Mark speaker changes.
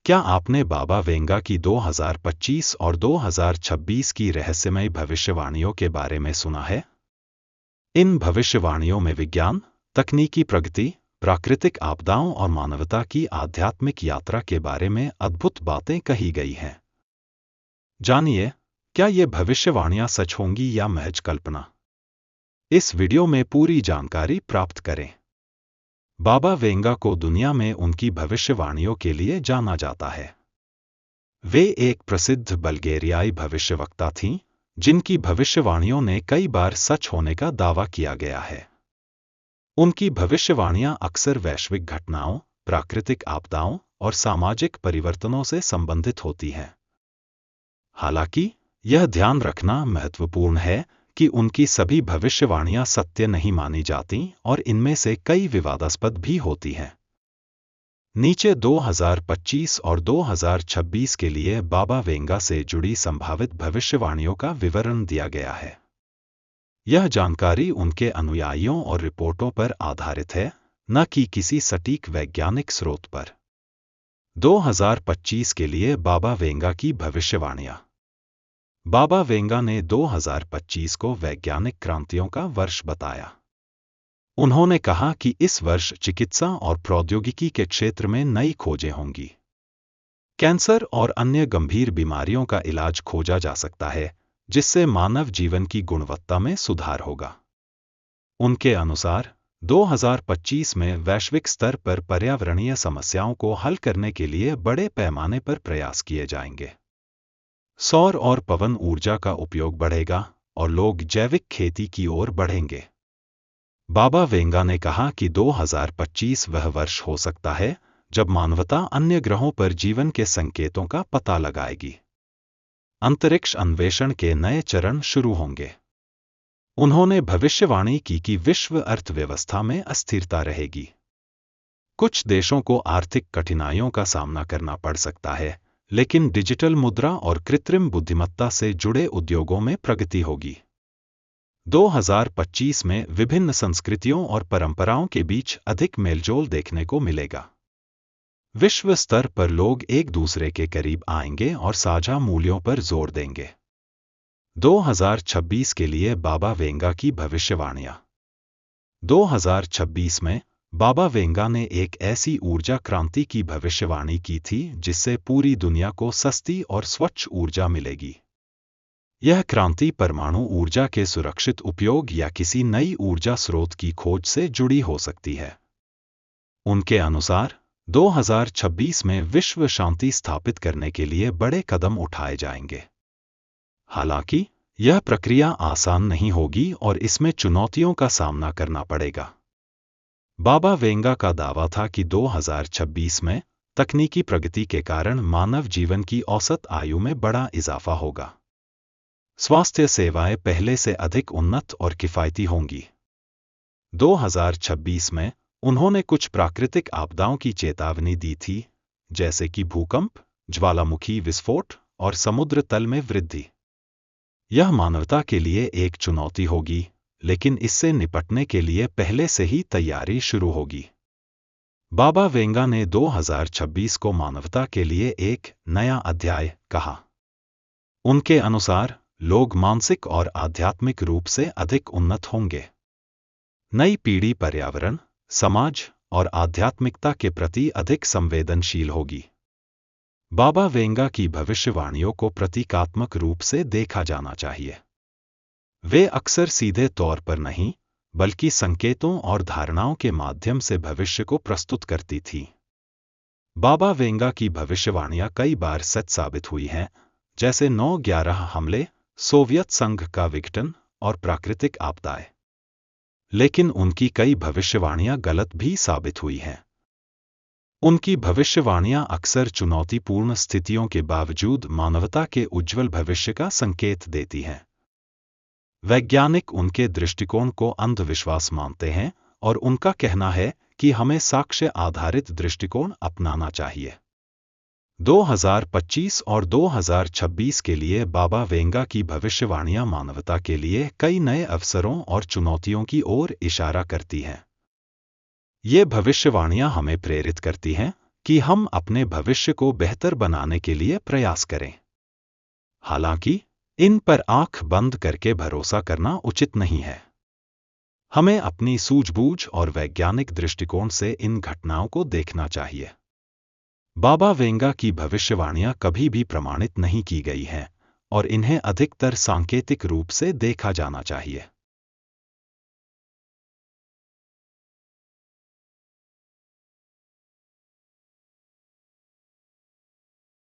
Speaker 1: क्या आपने बाबा वेंगा की 2025 और 2026 की रहस्यमय भविष्यवाणियों के बारे में सुना है? इन भविष्यवाणियों में विज्ञान, तकनीकी प्रगति, प्राकृतिक आपदाओं और मानवता की आध्यात्मिक यात्रा के बारे में अद्भुत बातें कही गई हैं। जानिए, क्या ये भविष्यवाणियां सच होंगी या महज कल्पना? इस वीडियो में पूरी जानकारी प्राप्त करें। बाबा वेंगा को दुनिया में उनकी भविष्यवाणियों के लिए जाना जाता है। वे एक प्रसिद्ध बल्गेरियाई भविष्यवक्ता थीं, जिनकी भविष्यवाणियों ने कई बार सच होने का दावा किया गया है। उनकी भविष्यवाणियां अक्सर वैश्विक घटनाओं, प्राकृतिक आपदाओं और सामाजिक परिवर्तनों से संबंधित होती हैं। हालांकि, यह ध्यान रखना महत्वपूर्ण है कि उनकी सभी भविष्यवाणियां सत्य नहीं मानी जाती और इनमें से कई विवादास्पद भी होती हैं। नीचे 2025 और 2026 के लिए बाबा वेंगा से जुड़ी संभावित भविष्यवाणियों का विवरण दिया गया है। यह जानकारी उनके अनुयायियों और रिपोर्टों पर आधारित है, न कि किसी सटीक वैज्ञानिक स्रोत पर। 2025 के लिए बाबा वेंगा की भविष्यवाणियां। बाबा वेंगा ने 2025 को वैज्ञानिक क्रांतियों का वर्ष बताया। उन्होंने कहा कि इस वर्ष चिकित्सा और प्रौद्योगिकी के क्षेत्र में नई खोजें होंगी। कैंसर और अन्य गंभीर बीमारियों का इलाज खोजा जा सकता है, जिससे मानव जीवन की गुणवत्ता में सुधार होगा। उनके अनुसार 2025 में वैश्विक स्तर पर पर्यावरणीय समस्याओं को हल करने के लिए बड़े पैमाने पर प्रयास किए जाएंगे। सौर और पवन ऊर्जा का उपयोग बढ़ेगा और लोग जैविक खेती की ओर बढ़ेंगे। बाबा वेंगा ने कहा कि 2025 वह वर्ष हो सकता है जब मानवता अन्य ग्रहों पर जीवन के संकेतों का पता लगाएगी। अंतरिक्ष अन्वेषण के नए चरण शुरू होंगे। उन्होंने भविष्यवाणी की कि विश्व अर्थव्यवस्था में अस्थिरता रहेगी। कुछ देशों को आर्थिक कठिनाइयों का सामना करना पड़ सकता है, लेकिन डिजिटल मुद्रा और कृत्रिम बुद्धिमत्ता से जुड़े उद्योगों में प्रगति होगी। 2025 में विभिन्न संस्कृतियों और परंपराओं के बीच अधिक मेलजोल देखने को मिलेगा। विश्व स्तर पर लोग एक दूसरे के करीब आएंगे और साझा मूल्यों पर जोर देंगे। 2026 के लिए बाबा वेंगा की भविष्यवाणियां। 2026 में बाबा वेंगा ने एक ऐसी ऊर्जा क्रांति की भविष्यवाणी की थी जिससे पूरी दुनिया को सस्ती और स्वच्छ ऊर्जा मिलेगी। यह क्रांति परमाणु ऊर्जा के सुरक्षित उपयोग या किसी नई ऊर्जा स्रोत की खोज से जुड़ी हो सकती है। उनके अनुसार 2026 में विश्व शांति स्थापित करने के लिए बड़े कदम उठाए जाएंगे। हालांकि, यह प्रक्रिया आसान नहीं होगी और इसमें चुनौतियों का सामना करना पड़ेगा। बाबा वेंगा का दावा था कि 2026 में तकनीकी प्रगति के कारण मानव जीवन की औसत आयु में बड़ा इजाफा होगा। स्वास्थ्य सेवाएं पहले से अधिक उन्नत और किफायती होंगी। 2026 में उन्होंने कुछ प्राकृतिक आपदाओं की चेतावनी दी थी, जैसे कि भूकंप, ज्वालामुखी विस्फोट और समुद्र तल में वृद्धि। यह मानवता के लिए एक चुनौती होगी, लेकिन इससे निपटने के लिए पहले से ही तैयारी शुरू होगी। बाबा वेंगा ने 2026 को मानवता के लिए एक नया अध्याय कहा। उनके अनुसार लोग मानसिक और आध्यात्मिक रूप से अधिक उन्नत होंगे। नई पीढ़ी पर्यावरण, समाज और आध्यात्मिकता के प्रति अधिक संवेदनशील होगी। बाबा वेंगा की भविष्यवाणियों को प्रतीकात्मक रूप से देखा जाना चाहिए। वे अक्सर सीधे तौर पर नहीं, बल्कि संकेतों और धारणाओं के माध्यम से भविष्य को प्रस्तुत करती थी। बाबा वेंगा की भविष्यवाणियां कई बार सच साबित हुई हैं, जैसे 9/11 हमले, सोवियत संघ का विघटन और प्राकृतिक आपदाएं। लेकिन उनकी कई भविष्यवाणियां गलत भी साबित हुई हैं। उनकी भविष्यवाणियां अक्सर चुनौतीपूर्ण स्थितियों के बावजूद मानवता के उज्जवल भविष्य का संकेत देती हैं। वैज्ञानिक उनके दृष्टिकोण को अंधविश्वास मानते हैं और उनका कहना है कि हमें साक्ष्य आधारित दृष्टिकोण अपनाना चाहिए। 2025 और 2026 के लिए बाबा वेंगा की भविष्यवाणियां मानवता के लिए कई नए अवसरों और चुनौतियों की ओर इशारा करती हैं। ये भविष्यवाणियां हमें प्रेरित करती हैं कि हम अपने भविष्य को बेहतर बनाने के लिए प्रयास करें। हालांकि इन पर आंख बंद करके भरोसा करना उचित नहीं है। हमें अपनी सूझबूझ और वैज्ञानिक दृष्टिकोण से इन घटनाओं को देखना चाहिए। बाबा वेंगा की भविष्यवाणियां कभी भी प्रमाणित नहीं की गई हैं और इन्हें अधिकतर सांकेतिक रूप से देखा जाना चाहिए।